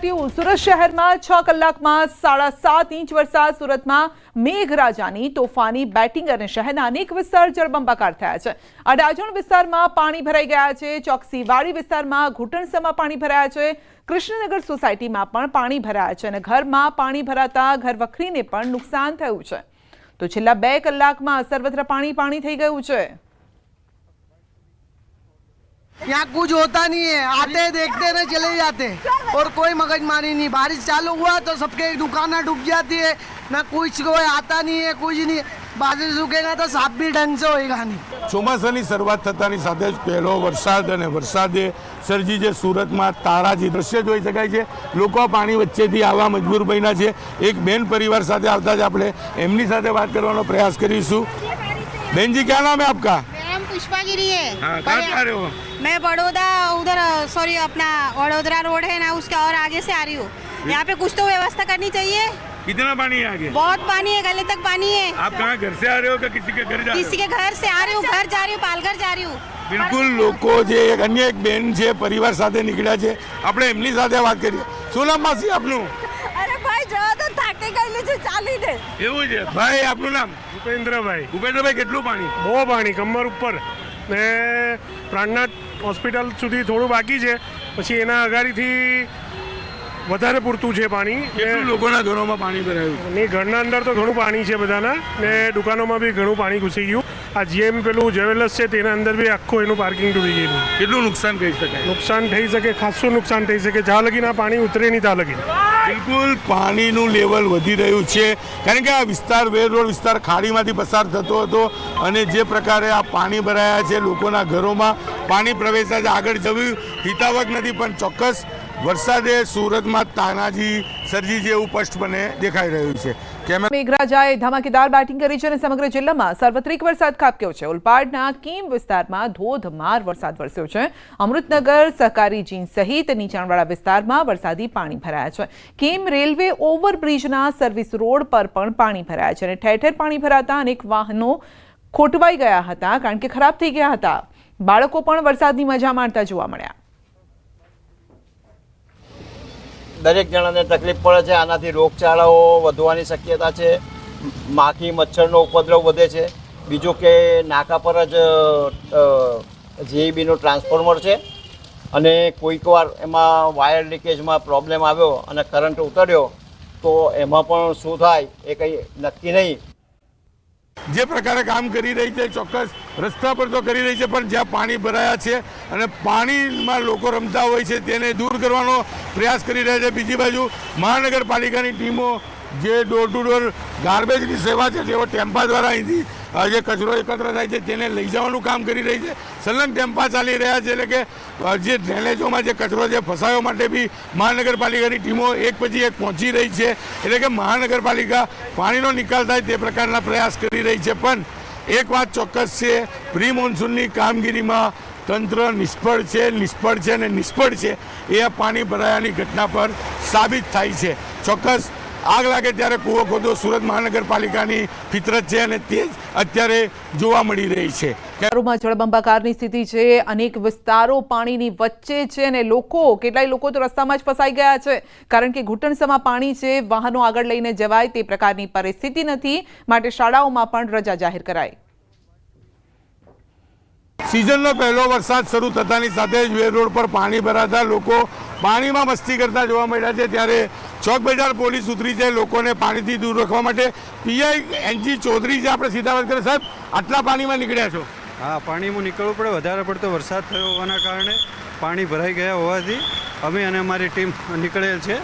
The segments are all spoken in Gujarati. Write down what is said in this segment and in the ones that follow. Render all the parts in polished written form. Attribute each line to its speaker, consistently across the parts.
Speaker 1: દાટ્યું। સુરત શહેરમાં 6 કલાકમાં 7.5 ઇંચ વરસાદ। સુરતમાં મેઘરાજાની તોફાની બેટિંગ અને શહેરના અનેક વિસ્તાર જળબંબાકાર થયા છે। અડાજણ વિસ્તારમાં પાણી ભરાઈ ગયા છે। ચોકસીવાડી વિસ્તારમાં ઘૂંટણસમાં પાણી ભરાયા છે। કૃષ્ણનગર સોસાયટીમાં પણ પાણી ભરાયા છે અને ઘરમાં પાણી ભરાતા ઘર વખરીને પણ નુકસાન થયું છે। તો છેલ્લા 2 કલાકમાં સર્વત્ર પાણી થઈ ગયું છે।
Speaker 2: यहाँ कुछ होता नहीं है, आते देखते न चले जाते और कोई मगजमारी नहीं। बारिश चालू हुआ तो सबके दुकानें डूब जाती है, ना कुछ कोई आता नहीं है, कुछ नहीं। बारिश रुकेगा तो साफ भी ढंग से होएगा नहीं।
Speaker 3: ચોમાસાની શરૂઆત થતાની સાથે જ પહેલો વરસાદ અને વરસાદે સર્જી જે સુરતમાં તારાજી દ્રશ્ય જોઈ શકાય છે। લોકો પાણી વચ્ચેથી આવવા મજબૂર બન્યા છે। એક બેન પરિવાર સાથે આવતા જ આપણે એમની સાથે વાત કરવાનો પ્રયાસ કરીશું। बहन जी, क्या नाम है आपका?
Speaker 4: नाम पुष्पागिरी है।
Speaker 3: हाँ, कहाँ से आ रहे हो?
Speaker 4: मैं बड़ौदा उधर सॉरी अपना वडोदरा रोड है ना, उसके और आगे से आ रही हूँ। यहाँ पे कुछ तो व्यवस्था करनी चाहिए।
Speaker 3: कितना पानी है आगे?
Speaker 4: बहुत पानी है, गले तक पानी है।
Speaker 3: आप कहाँ घर से आ रहे हो कि किसी के घर जा रहे हो?
Speaker 4: किसी के घर से आ रही हूँ, घर जा रही हूँ, पालघर जा रही हूँ।
Speaker 3: બિલકુલ લોકો જે અન્ય એક બેન છે પરિવાર સાથે નીકળ્યા છે, આપણે એમની સાથે વાત કરીએ। શું નામ માસી આપનું?
Speaker 4: અરે ભાઈ જવા તો થાકી ગયેલી છે ચાલીને।
Speaker 3: એવું છે ભાઈ, આપનું નામ?
Speaker 5: ભૂપેન્દ્રભાઈ।
Speaker 3: ભૂપેન્દ્રભાઈ, કેટલું પાણી?
Speaker 5: બહુ પાણી, કમર ઉપર ને પ્રાણનાથ હોસ્પિટલ સુધી થોડું બાકી છે, પછી એના અગાડીથી વધારે પૂરતું છે પાણી।
Speaker 3: કેટલું લોકોના ઘરોમાં પાણી ભરાયું?
Speaker 5: ને ઘરના અંદર તો ઘણું પાણી છે બધાના, ને દુકાનોમાં બી ઘણું પાણી ઘૂસી ગયું। આ જીએમ પેલું જ્વેલર્સ છે તેના અંદર બી આખું એનું પાર્કિંગ ડૂબી ગયેલું।
Speaker 3: કેટલું નુકસાન કહી શકાય?
Speaker 5: નુકસાન થઈ શકે, ખાસું નુકસાન થઈ શકે। જ્યાં લગીને આ પાણી ઉતરે નહીં ત્યાં લગી
Speaker 3: બિલકુલ પાણીનું લેવલ વધી રહ્યું છે, કારણ કે આ વિસ્તાર વેર રોડ વિસ્તાર ખાડીમાંથી પસાર થતો હતો અને જે પ્રકારે આ પાણી ભરાયા છે, લોકોના ઘરોમાં પાણી પ્રવેશ્યા છે। આગળ જવું હિતાવક નથી, પણ ચોક્કસ વરસાદે સુરતમાં તાનાજી સર્જી જેવું સ્પષ્ટપણે દેખાઈ રહ્યું છે।
Speaker 1: મેઘરાજાએ ધમાકેદાર બેટિંગ કરી છે અને સમગ્ર જિલ્લામાં સાર્વત્રિક વરસાદ ખાબક્યો છે। ઓલપાડના કેમ વિસ્તારમાં ધોધમાર વરસાદ વરસ્યો છે। અમૃતનગર, સહકારી જીન સહિત નીચાણવાળા વિસ્તારમાં વરસાદી પાણી ભરાયા છે। કેમ રેલવે ઓવરબ્રિજના સર્વિસ રોડ પર પણ પાણી ભરાયા છે અને ઠેર ઠેર પાણી ભરાતા અનેક વાહનો ખોટવાઈ ગયા હતા, કારણ કે ખરાબ થઈ ગયા હતા। બાળકો પણ વરસાદની મજા માણતા જોવા મળ્યા।
Speaker 6: દરેક જણાને તકલીફ પડે છે। આનાથી રોગચાળાઓ વધવાની શક્યતા છે। માખી મચ્છરનો ઉપદ્રવ વધે છે। બીજું કે નાકા પર જ જેઈબીનું ટ્રાન્સફોર્મર છે અને કોઈક વાર એમાં વાયર લીકેજમાં પ્રોબ્લેમ આવ્યો અને કરંટ ઉતર્યો તો એમાં પણ શું થાય એ કંઈ નક્કી નહીં।
Speaker 3: જે પ્રકારે કામ કરી રહી છે, ચોક્કસ રસ્તા પર તો કરી રહી છે, પણ જ્યાં પાણી ભરાયા છે અને પાણીમાં લોકો રમતા હોય છે તેને દૂર કરવાનો પ્રયાસ કરી રહ્યા છે। બીજી બાજુ મહાનગરપાલિકાની ટીમો જે ડોર ટુ ડોર ગાર્બેજની સેવા છે, તેઓ ટેમ્પા દ્વારા અહીંથી જે કચરો એકત્ર થાય છે તેને લઈ જવાનું કામ કરી રહી છે। સંલગ્ન ટેમ્પા ચાલી રહ્યા છે, એટલે કે જે ડ્રેનેજોમાં જે કચરો છે ફસાયો માટે બી મહાનગરપાલિકાની ટીમો એક પછી એક પહોંચી રહી છે, એટલે કે મહાનગરપાલિકા પાણીનો નિકાલ થાય તે પ્રકારના પ્રયાસ કરી રહી છે। પણ એક વાત ચોક્કસ છે, પ્રી મોન્સૂનની કામગીરીમાં તંત્ર નિષ્ફળ છે અને નિષ્ફળ છે એ આ પાણી ભરાયાની ઘટના પર સાબિત થાય છે। ચોક્કસ આગ લાગે ત્યારે કૂવો ખોદો સુરત મહાનગરપાલિકાની ફિતરત છે અને તે જ અત્યારે જોવા મળી રહી છે।
Speaker 1: શહેરોમાં જળબંબાકારની સ્થિતિ છે। અનેક વિસ્તારો પાણીની વચ્ચે છે અને કેટલાય લોકો તો રસ્તામાં જ ફસાઈ ગયા છે, કારણ કે ઘૂંટણસમાં પાણી છે। વાહનો આગળ લઈને જવાય તે પ્રકારની પરિસ્થિતિ નથી, માટે શાળાઓમાં પણ રજા જાહેર કરાઈ।
Speaker 3: સિઝનનો પહેલો વરસાદ શરૂ થતાની સાથે જ વેર રોડ પર પાણી ભરાતા લોકો પાણીમાં મસ્તી કરતા જોવા મળ્યા છે, ત્યારે ચોક બજાર પોલીસ ઉતરી છે લોકોને પાણીથી દૂર રાખવા માટે। પીઆઈ એનજી ચૌધરી છે, આપણે સીધા વાત કરીએ। સાહેબ, આટલા પાણીમાં નીકળ્યા છો?
Speaker 7: હા, પાણીમાં નીકળવું પડે। વધારે પડતો વરસાદ થયો હોવાના કારણે પાણી ભરાઈ ગયા હોવાથી અમે અને અમારી ટીમ નીકળેલ છે।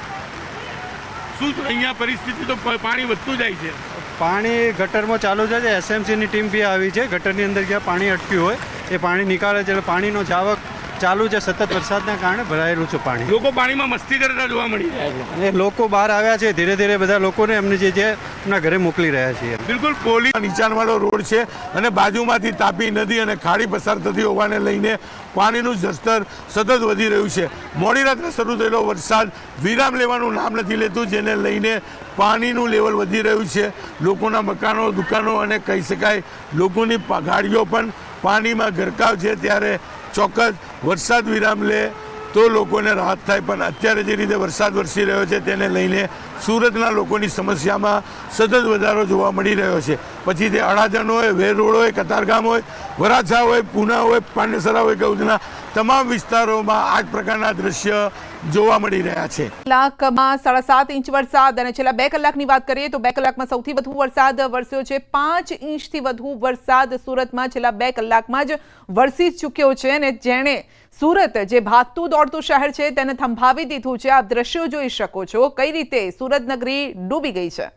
Speaker 3: શું અહીંયા પરિસ્થિતિ તો પાણી વધતું જાય છે?
Speaker 7: પાણી ગટરમાં ચાલુ છે। એસએમસીની ટીમ બી આવી છે। ગટરની અંદર જ્યાં પાણી અટક્યું હોય એ પાણી નીકાળે છે, એટલે પાણીનો જાવક ચાલુ છે। સતત વરસાદના કારણે ભરાયેલું છે પાણી।
Speaker 3: લોકો પાણીમાં મસ્તી કરતા જોવા મળી રહ્યા છે
Speaker 7: અને લોકો બહાર આવ્યા છે। ધીરે ધીરે બધા લોકોને એમને જે એમના ઘરે મોકલી રહ્યા છીએ।
Speaker 3: બિલકુલ પોલીસ નીચાણવાળો રોડ છે અને બાજુમાંથી તાપી નદી અને ખાડી પસાર થતી હોવાને લઈને પાણીનું જળસ્તર સતત વધી રહ્યું છે। મોડી રાત્રે શરૂ થયેલો વરસાદ વિરામ લેવાનું નામ નથી લેતું, જેને લઈને પાણીનું લેવલ વધી રહ્યું છે। લોકોના મકાનો, દુકાનો અને કહી શકાય લોકોની ગાડીઓ પણ પાણીમાં ગરકાવ છે। ત્યારે ચોક્કસ વરસાદ વિરામ લે તો લોકોને રાહત થાય. પણ અત્યારે જે રીતે વરસાદ વરસી રહ્યો છે તેને લઈને સુરતના લોકોની સમસ્યામાં સતત વધારો જોવા મળી રહ્યો છે. પછી તે અડાજણ હોય, વેર રોડ હોય, કતારગામ હોય, વરાછા હોય, પૂના હોય, પાંડેસરા હોય કે ઉધના, તમામ વિસ્તારોમાં આ જ પ્રકારના દ્રશ્ય જોવા મળી રહ્યા છે.
Speaker 1: કલાકમાં 7.5 ઇંચ વરસાદ અને છેલ્લા 2 કલાકની વાત કરીએ તો 2 કલાકમાં સૌથી વધુ વરસાદ વરસ્યો છે. 5 ઇંચથી વધુ વરસાદ સુરતમાં છેલ્લા 2 કલાકમાં જ વરસી ચૂક્યો છે અને જેણે સુરત જે ભાગતું દોડતું શહેર છે તેને થંભાવી દીધું છે. આપ દ્રશ્યો જોઈ શકો છો કઈ રીતે સુરત નગરી ડૂબી ગઈ છે.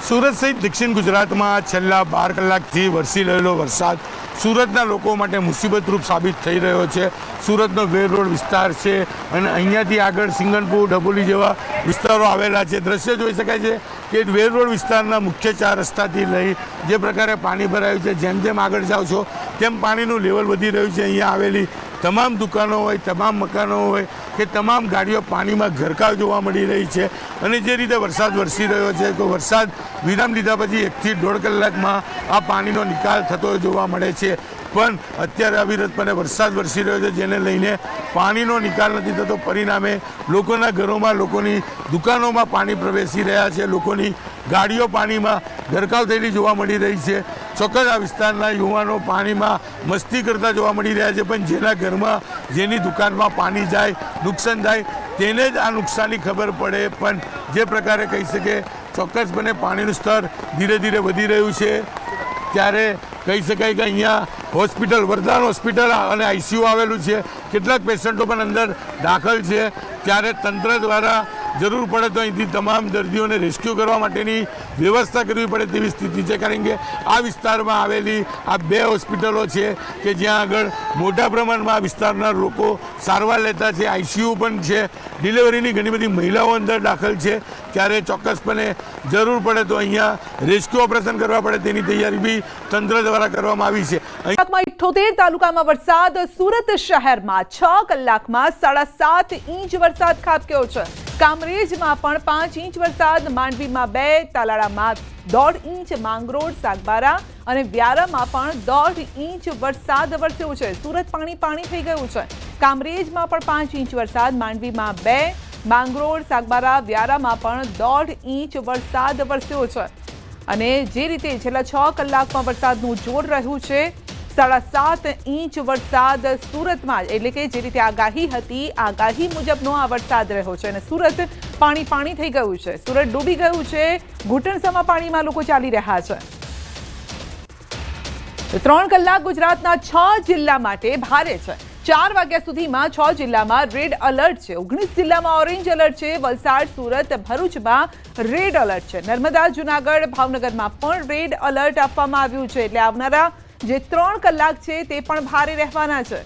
Speaker 3: સુરત સહિત દક્ષિણ ગુજરાતમાં છેલ્લા 12 કલાકથી વરસી રહેલો વરસાદ સુરતના લોકો માટે મુસીબતરૂપ સાબિત થઈ રહ્યો છે. સુરતનો વેર રોડ વિસ્તાર છે અને અહીંયાથી આગળ સિંગણપુર, ડભોલી જેવા વિસ્તારો આવેલા છે. દ્રશ્ય જોઈ શકાય છે કે વેર રોડ વિસ્તારના મુખ્ય 4 રસ્તાથી લઈ જે પ્રકારે પાણી ભરાયું છે, જેમ જેમ આગળ જાઓ છો તેમ પાણીનું લેવલ વધી રહ્યું છે. અહીંયા આવેલી તમામ દુકાનો હોય, તમામ મકાનો હોય કે તમામ ગાડીઓ પાણીમાં ગરકાવ જોવા મળી રહી છે. અને જે રીતે વરસાદ વરસી રહ્યો છે તો વરસાદ વિરામ લીધા પછી 1 થી 1.5 કલાકમાં આ પાણીનો નિકાલ થતો જોવા મળે છે. પણ અત્યારે અવિરતપણે વરસાદ વરસી રહ્યો છે જેને લઈને પાણીનો નિકાલ નથી થતો. પરિણામે લોકોના ઘરોમાં, લોકોની દુકાનોમાં પાણી પ્રવેશી રહ્યા છે. લોકોની ગાડીઓ પાણીમાં ગરકાવ થયેલી જોવા મળી રહી છે. ચોક્કસ આ વિસ્તારના યુવાનો પાણીમાં મસ્તી કરતા જોવા મળી રહ્યા છે. પણ જેના ઘરમાં, જેની દુકાનમાં પાણી જાય, નુકસાન થાય તેને જ આ નુકસાનની ખબર પડે. પણ જે પ્રકારે કહી શકે ચોક્કસપણે પાણીનું સ્તર ધીરે ધીરે વધી રહ્યું છે. ત્યારે કહી શકાય કે અહીંયા હોસ્પિટલ, વરદાન હોસ્પિટલ અને આઈસીયુ આવેલું છે. કેટલાક પેશન્ટો પણ અંદર દાખલ છે. ત્યારે તંત્ર દ્વારા જરૂર પડે તો અહીંથી તમામ દર્દીઓને રેસ્ક્યુ કરવા માટેની વ્યવસ્થા કરવી પડે તેવી સ્થિતિ છે. કારણ કે આ વિસ્તારમાં આવેલી આ 2 હોસ્પિટલો છે કે જ્યાં આગળ મોટા પ્રમાણમાં આ વિસ્તારના લોકો સારવાર લેતા છે. આઈસીયુ પણ છે. ડિલિવરીની ઘણી બધી મહિલાઓ અંદર દાખલ છે. ત્યારે ચોક્કસપણે જરૂર પડે તો અહીંયા રેસ્ક્યુ ઓપરેશન કરવા પડે તેની તૈયારી બી તંત્ર દ્વારા કરવામાં આવી છે.
Speaker 1: 78 તાલુકામાં વરસાદ. સુરત શહેરમાં 6 કલાકમાં 7.5 ઇંચ વરસાદ ખાબક્યો છે. કામરેજમાં પણ 5 ઇંચ વરસાદ, માંડવીમાં 2, તાલાળામાં 1.5 ઇંચ, માંગરોળ, સાગબારા અને વ્યારામાં પણ 1.5 ઇંચ વરસાદ વરસ્યો છે. સુરત પાણી થઈ ગયું છે. કામરેજમાં પણ 5 ઇંચ વરસાદ, માંડવીમાં 2, માંગરોળ, સાગબારા, વ્યારામાં પણ 1.5 ઇંચ વરસાદ વરસ્યો છે. અને જે રીતે છેલ્લા 6 કલાકમાં વરસાદનું જોર રહ્યું છે, 7.5 ઇંચ વરસાદ સુરતમાં, એટલે કે જે રીતે આગાહી હતી આગાહી મુજબનો આ વરસાદ રહ્યો છે અને સુરત પાણી થઈ ગયું છે. સુરત ડૂબી ગયું છે. ઘૂંટણસમાં પાણીમાં લોકો ચાલી રહ્યા છે. 3 કલાક ગુજરાતના 6 જિલ્લા માટે ભારે છે. 4 વાગ્યા સુધીમાં 6 જિલ્લામાં રેડ એલર્ટ છે. 19 જિલ્લામાં ઓરેન્જ એલર્ટ છે. વલસાડ, સુરત, ભરૂચમાં રેડ એલર્ટ છે. નર્મદા, જૂનાગઢ, ભાવનગરમાં પણ રેડ એલર્ટ આપવામાં આવ્યું છે. એટલે આવનારા જે 3 કલાક છે તે પણ ભારે રહેવાના છે.